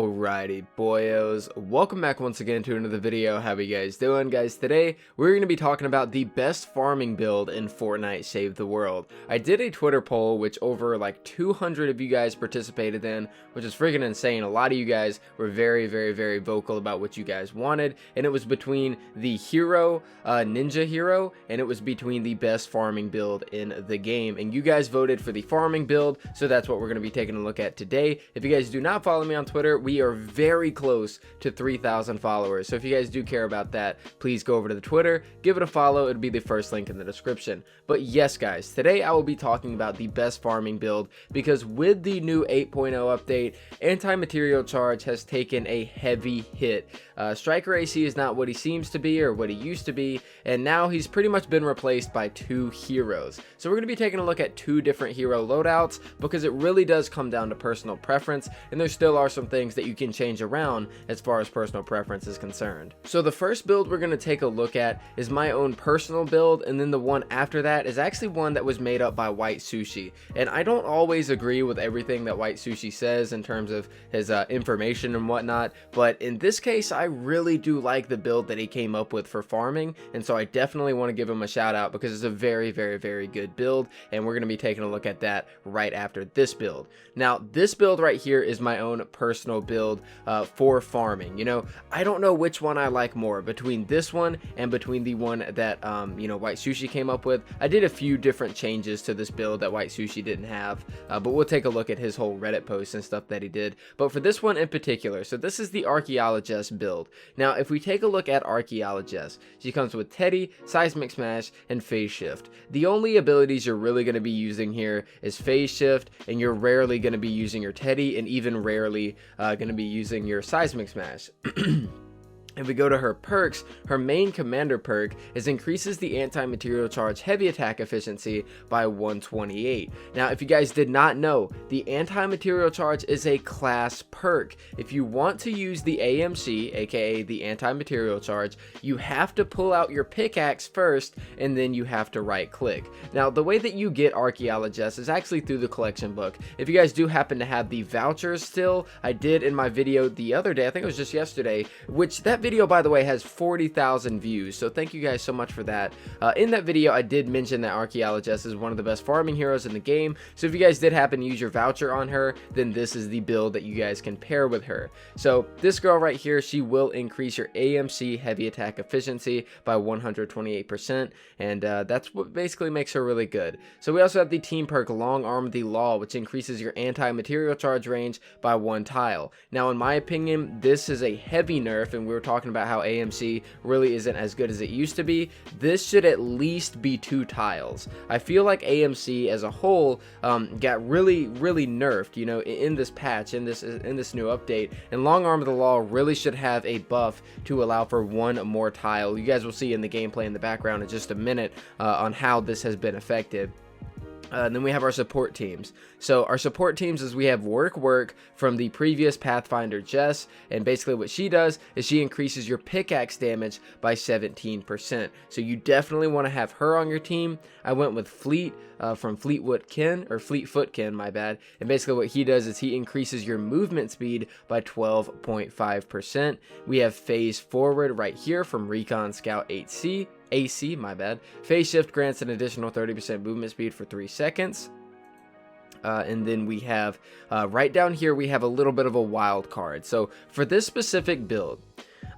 Alrighty boyos, welcome back once again to another video. How you guys doing? Guys, today we're going to be talking about the best farming build in Fortnite Save the World. I did a Twitter poll which over like 200 of you guys participated in, which is freaking insane. A lot of you guys were very vocal about what you guys wanted, and it was between the hero, ninja hero, and it was between the best farming build in the game, and you guys voted for the farming build, so that's what we're going to be taking a look at today. If you guys do not follow me on Twitter, we are very close to 3,000 followers, so if you guys do care about that, please go over to the Twitter, give it a follow. It'll be the first link in the description. But yes guys, today I will be talking about the best farming build, because with the new 8.0 update, anti-material charge has taken a heavy hit. Striker AC is not what he seems to be or what he used to be, and now he's pretty much been replaced by two heroes. So we're going to be taking a look at two different hero loadouts, because it really does come down to personal preference, and there still are some things that you can change around as far as personal preference is concerned. So the first build we're going to take a look at is my own personal build, and then the one after that is actually one that was made up by White Sushi. And I don't always agree with everything that White Sushi says in terms of his information and whatnot, but in this case I really do like the build that he came up with for farming, and so I definitely want to give him a shout out because it's a very good build, and we're going to be taking a look at that right after this build. Now this build right here is my own personal build for farming. You know, I don't know which one I like more between this one and between the one that you know, White Sushi came up with. I did a few different changes to this build that White Sushi didn't have, but we'll take a look at his whole Reddit posts and stuff that he did. But for this one in particular, so this is the Archaeolo-Jess build. Now if we take a look at Archaeolo-Jess, she comes with Teddy, Seismic Smash, and Phase Shift. The only abilities you're really going to be using here is Phase Shift, and you're rarely going to be using your Teddy, and even rarely going to be using your Seismic Smash. If we go to her perks, her main commander perk is increases the anti-material charge heavy attack efficiency by 128. Now, if you guys did not know, the anti-material charge is a class perk. If you want to use the AMC, aka the anti-material charge, you have to pull out your pickaxe first, and then you have to right click. Now, the way that you get Archaeolo-Jess is actually through the collection book. If you guys do happen to have the vouchers still, I did in my video the other day, I think it was just yesterday, which that video, by the way, has 40,000 views, so thank you guys so much for that. In that video I did mention that Archaeolo-Jess is one of the best farming heroes in the game, so if you guys did happen to use your voucher on her, then this is the build that you guys can pair with her. So this girl right here, she will increase your AMC heavy attack efficiency by 128%, and that's what basically makes her really good. So we also have the team perk Long Arm the Law, which increases your anti-material charge range by 1 tile. Now in my opinion, this is a heavy nerf, and we were talking about how AMC really isn't as good as it used to be. This should at least be 2 tiles. I feel like AMC as a whole got really nerfed, you know, in this patch, in this new update, and Long Arm of the Law really should have a buff to allow for 1 more tile. You guys will see in the gameplay in the background in just a minute on how this has been affected. And then we have our support teams. So our support teams is we have Work from the previous Pathfinder Jess, and basically what she does is she increases your pickaxe damage by 17%. So you definitely want to have her on your team. I went with Fleet from Fleetfoot Ken, my bad. And basically what he does is he increases your movement speed by 12.5%. We have Phase Forward right here from Recon Scout AC, my bad. Phase Shift grants an additional 30% movement speed for 3 seconds. And then we have, right down here, we have a little bit of a wild card. So for this specific build,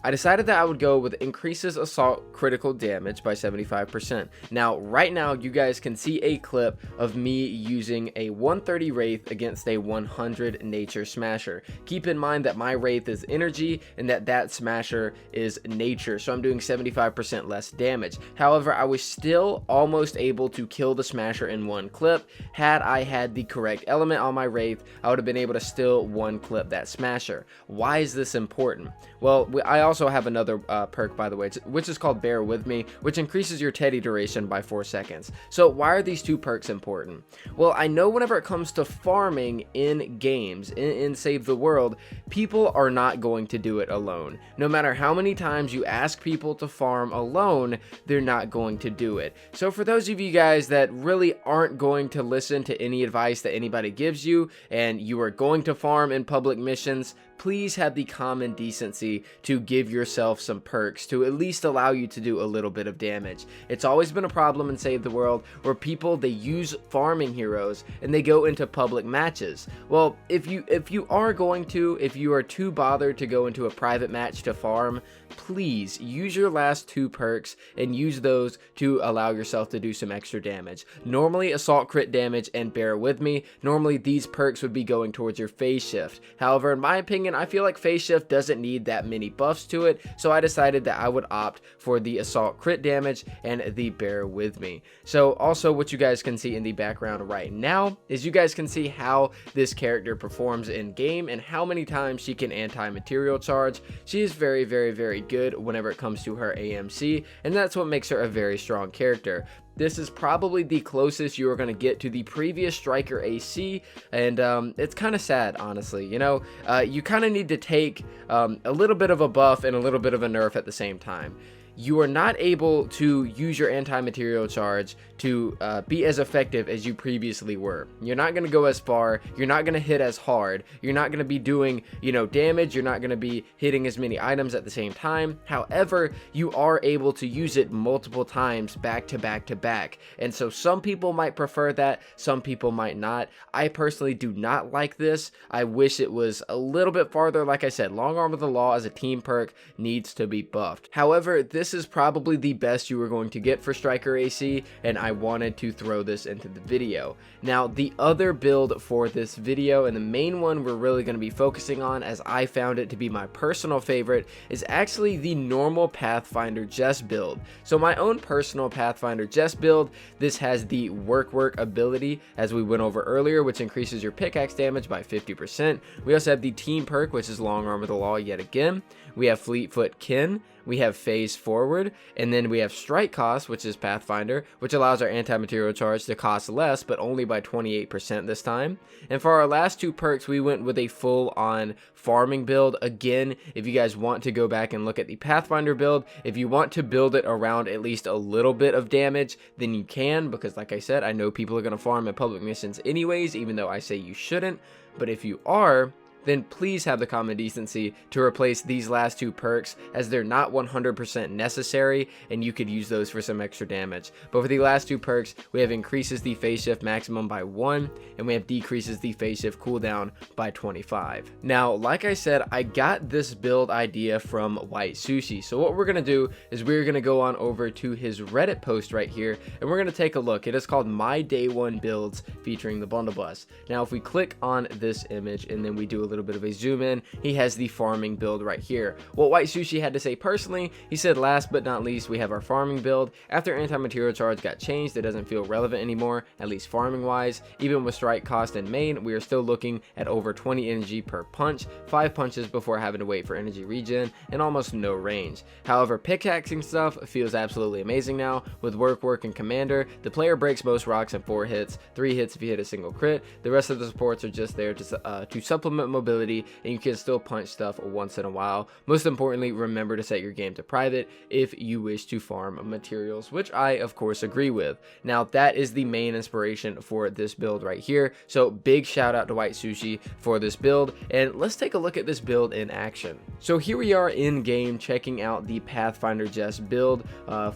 I decided that I would go with increases assault critical damage by 75%. Now, right now, you guys can see a clip of me using a 130 Wraith against a 100 Nature Smasher. Keep in mind that my Wraith is energy and that Smasher is nature, so I'm doing 75% less damage. However, I was still almost able to kill the Smasher in 1 clip. Had I had the correct element on my Wraith, I would have been able to still 1 clip that Smasher. Why is this important? Well, I also also have another perk, by the way, which is called Bear With Me, which increases your Teddy duration by 4 seconds. So why are these 2 perks important? Well, I know whenever it comes to farming in games, in Save the World, people are not going to do it alone. No matter how many times you ask people to farm alone, they're not going to do it. So for those of you guys that really aren't going to listen to any advice that anybody gives you, and you are going to farm in public missions, please have the common decency to give yourself some perks to at least allow you to do a little bit of damage. It's always been a problem in Save the World where people, they use farming heroes and they go into public matches. Well, if you are too bothered to go into a private match to farm, please use your last 2 perks and use those to allow yourself to do some extra damage. Normally assault crit damage and Bear With Me, normally these perks would be going towards your phase shift. However, in my opinion, I feel like phase shift doesn't need that many buffs to it, so I decided that I would opt for the assault crit damage and the Bear With Me. So also what you guys can see in the background right now is you guys can see how this character performs in game and how many times she can anti-material charge. She is very, very, very good whenever it comes to her AMC, and that's what makes her a very strong character. This is probably the closest you are going to get to the previous Striker AC, and it's kind of sad, honestly. You know, you kind of need to take a little bit of a buff and a little bit of a nerf at the same time. You are not able to use your anti-material charge to be as effective as you previously were. You're not going to go as far, you're not going to hit as hard, you're not going to be doing, you know, damage, you're not going to be hitting as many items at the same time. However, you are able to use it multiple times back to back to back. And so some people might prefer that, some people might not. I personally do not like this. I wish it was a little bit farther. Like I said, Long Arm of the Law as a team perk needs to be buffed. However, this is probably the best you are going to get for Striker AC, and I wanted to throw this into the video. Now, the other build for this video, and the main one we're really going to be focusing on, as I found it to be my personal favorite, is actually the normal Pathfinder Jess build. So my own personal Pathfinder Jess build, this has the work ability, as we went over earlier, which increases your pickaxe damage by 50%. We also have the team perk, which is Long Arm of the Law yet again. We have Fleetfoot Kin, we have Phase Forward, and then we have Strike Cost, which is Pathfinder, which allows our anti-material charge to cost less, but only by 28% this time. And for our last 2 perks, we went with a full-on farming build. Again, if you guys want to go back and look at the Pathfinder build, if you want to build it around at least a little bit of damage, then you can, because like I said, I know people are going to farm in public missions anyways, even though I say you shouldn't. But if you are, then please have the common decency to replace these last 2 perks, as they're not 100% necessary and you could use those for some extra damage. But for the last 2 perks, we have increases the phase shift maximum by 1, and we have decreases the phase shift cooldown by 25. Now, like I said, I got this build idea from White Sushi. So what we're going to do is we're going to go on over to his Reddit post right here, and we're going to take a look. It is called My Day 1 Builds featuring the Bundle Bus. Now, if we click on this image and then we do a little bit of a zoom in, he has the farming build right here. What White Sushi had to say personally, he said, last but not least, we have our farming build. After anti-material charge got changed, it doesn't feel relevant anymore, at least farming wise. Even with strike cost and main, we are still looking at over 20 energy per punch, 5 punches before having to wait for energy regen, and almost no range. However, pickaxing stuff feels absolutely amazing now. With work, and commander, the player breaks most rocks in 4 hits, 3 hits if you hit a single crit. The rest of the supports are just there to supplement mobility, and you can still punch stuff once in a while. Most importantly, remember to set your game to private if you wish to farm materials, which I of course agree with. Now, that is the main inspiration for this build right here, so big shout out to White Sushi for this build, and let's take a look at this build in action. So here we are in game checking out the Pathfinder Jess build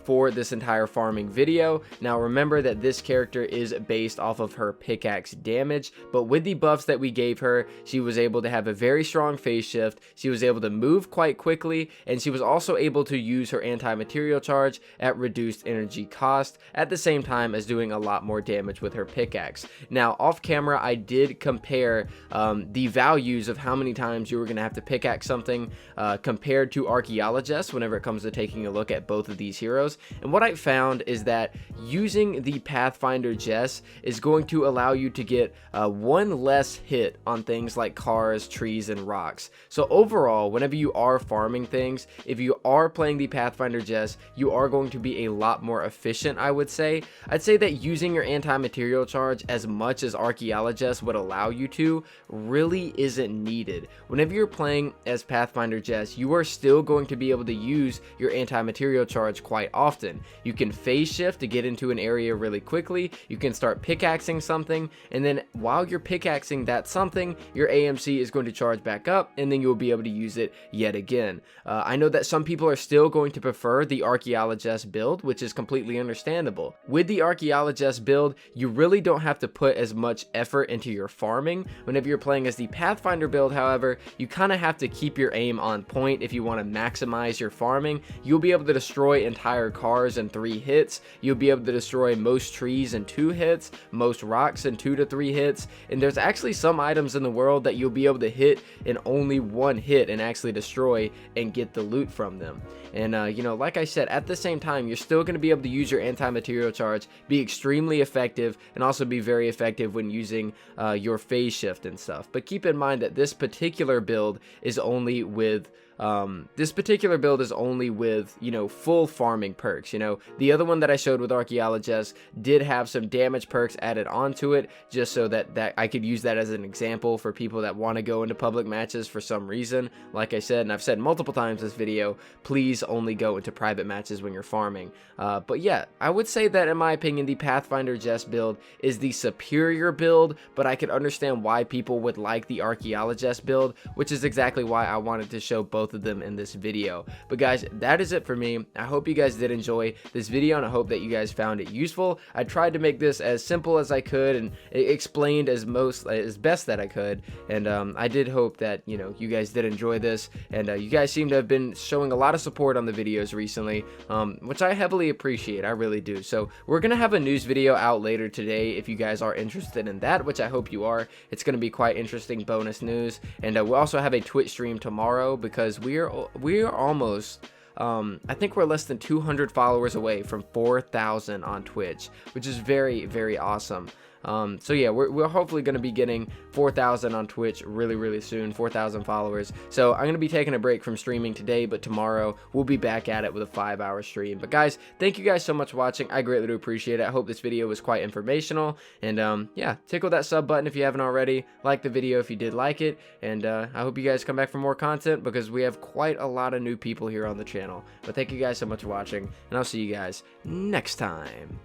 for this entire farming video. Now remember that this character is based off of her pickaxe damage, but with the buffs that we gave her, she was able to have a very strong phase shift, she was able to move quite quickly, and she was also able to use her anti-material charge at reduced energy cost at the same time as doing a lot more damage with her pickaxe. Now off camera, I did compare the values of how many times you were going to have to pickaxe something compared to Archaeolo-Jess whenever it comes to taking a look at both of these heroes, and what I found is that using the Pathfinder Jess is going to allow you to get 1 less hit on things like cars cars, trees, and rocks. So overall, whenever you are farming things, if you are playing the Pathfinder Jess, you are going to be a lot more efficient, I would say. I'd say that using your anti-material charge as much as Archaeolo-Jess would allow you to really isn't needed. Whenever you're playing as Pathfinder Jess, you are still going to be able to use your anti-material charge quite often. You can phase shift to get into an area really quickly, you can start pickaxing something, and then while you're pickaxing that something, your AMC is going to charge back up, and then you'll be able to use it yet again. I know that some people are still going to prefer the Archaeolo-Jess build, which is completely understandable. With the Archaeolo-Jess build, you really don't have to put as much effort into your farming. Whenever you're playing as the Pathfinder build, however, you kind of have to keep your aim on point if you want to maximize your farming. You'll be able to destroy entire cars in 3 hits. You'll be able to destroy most trees in 2 hits, most rocks in 2 to 3 hits, and there's actually some items in the world that you'll be able to hit in only 1 hit and actually destroy and get the loot from them. And you know, like I said, at the same time, you're still going to be able to use your anti-material charge, be extremely effective, and also be very effective when using your phase shift and stuff. But keep in mind that this particular build is only with you know, full farming perks. You know, the other one that I showed with Archaeolo-Jess did have some damage perks added onto it, just so that I could use that as an example for people that want to go into public matches for some reason. Like I said, and I've said multiple times in this video, please only go into private matches when you're farming. But yeah, I would say that in my opinion, the Pathfinder Jess build is the superior build, but I could understand why people would like the Archaeolo-Jess build, which is exactly why I wanted to show both of them in this video. But guys, that is it for me. I hope you guys did enjoy this video, and I hope that you guys found it useful. I tried to make this as simple as I could and explained as best that I could, and I did hope that, you know, you guys did enjoy this, and you guys seem to have been showing a lot of support on the videos recently, which I heavily appreciate. I really do. So we're gonna have a news video out later today if you guys are interested in that, which I hope you are. It's gonna be quite interesting bonus news, and we'll also have a Twitch stream tomorrow because we are almost I think we're less than 200 followers away from 4,000 on Twitch, which is very, very awesome. So yeah, we're hopefully going to be getting 4,000 on Twitch really soon, 4,000 followers. So I'm going to be taking a break from streaming today, but tomorrow we'll be back at it with a 5-hour stream. But guys, thank you guys so much for watching. I greatly do appreciate it. I hope this video was quite informational, and yeah, tickle that sub button if you haven't already, like the video if you did like it, and I hope you guys come back for more content because we have quite a lot of new people here on the channel. But thank you guys so much for watching, and I'll see you guys next time.